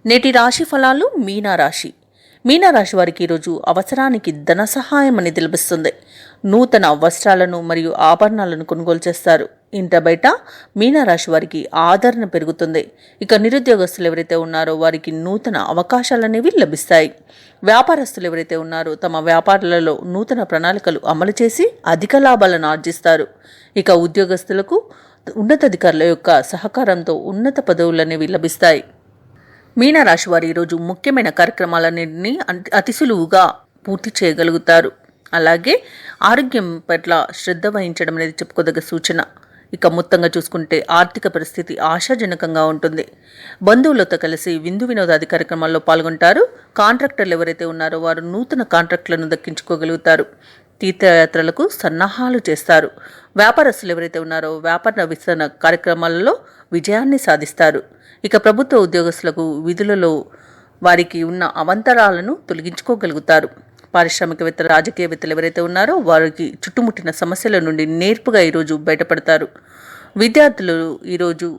నేటి రాశి ఫలాలు మీనరాశి వారికి ఈరోజు అవసరానికి ధన సహాయం అనేది లభిస్తుంది. నూతన వస్త్రాలను మరియు ఆభరణాలను కొనుగోలు చేస్తారు. ఇంట బయట మీనరాశి వారికి ఆదరణ పెరుగుతుంది. ఇక నిరుద్యోగస్తులు ఎవరైతే ఉన్నారో వారికి నూతన అవకాశాలనేవి లభిస్తాయి. వ్యాపారస్తులు ఎవరైతే ఉన్నారో తమ వ్యాపారాలలో నూతన ప్రణాళికలు అమలు చేసి అధిక లాభాలను ఆర్జిస్తారు. ఇక ఉద్యోగస్తులకు ఉన్నతాధికారుల యొక్క సహకారంతో ఉన్నత పదవులనేవి లభిస్తాయి. మీనరాశి వారు ఈరోజు ముఖ్యమైన కార్యక్రమాలన్నింటినీ అతి సులువుగా పూర్తి చేయగలుగుతారు. అలాగే ఆరోగ్యం పట్ల శ్రద్ధ వహించడం అనేది చెప్పుకోదగ్గ సూచన. ఇక మొత్తంగా చూసుకుంటే ఆర్థిక పరిస్థితి ఆశాజనకంగా ఉంటుంది. బంధువులతో కలిసి విందు వినోదాది కార్యక్రమాల్లో పాల్గొంటారు. కాంట్రాక్టర్లు ఎవరైతే ఉన్నారో వారు నూతన కాంట్రాక్టులను దక్కించుకోగలుగుతారు. తీర్థయాత్రలకు సన్నాహాలు చేస్తారు. వ్యాపారస్తులు ఎవరైతే ఉన్నారో వ్యాపార విస్తరణ కార్యక్రమాలలో విజయాన్ని సాధిస్తారు. ఇక ప్రభుత్వ ఉద్యోగస్తులకు విధులలో వారికి ఉన్న అవంతరాలను తొలగించుకోగలుగుతారు. పారిశ్రామికవేత్తలు రాజకీయవేత్తలు ఎవరైతే ఉన్నారో వారికి చుట్టుముట్టిన సమస్యల నుండి నేర్పుగా ఈరోజు బయటపడతారు. విద్యార్థులు ఈరోజు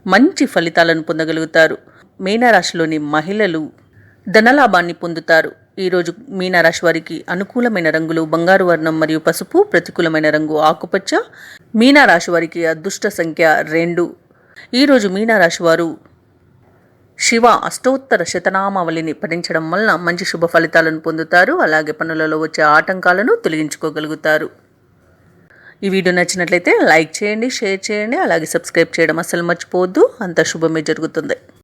మంచి ఫలితాలను పొందగలుగుతారు. మీనరాశిలోని మహిళలు ధనలాభాన్ని పొందుతారు. ఈరోజు మీనరాశి వారికి అనుకూలమైన రంగులు బంగారు వర్ణం మరియు పసుపు, ప్రతికూలమైన రంగు ఆకుపచ్చ. మీనరాశి వారికి అదృష్ట సంఖ్య 2. ఈరోజు మీనరాశి వారు శివ అష్టోత్తర శతనామావళిని పఠించడం వలన మంచి శుభ ఫలితాలను పొందుతారు. అలాగే పనులలో వచ్చే ఆటంకాలను తొలగించుకోగలుగుతారు. ఈ వీడియో నచ్చినట్లయితే లైక్ చేయండి, షేర్ చేయండి, అలాగే సబ్స్క్రైబ్ చేయడం అస్సలు మర్చిపోవద్దు. అంత శుభమే జరుగుతుంది.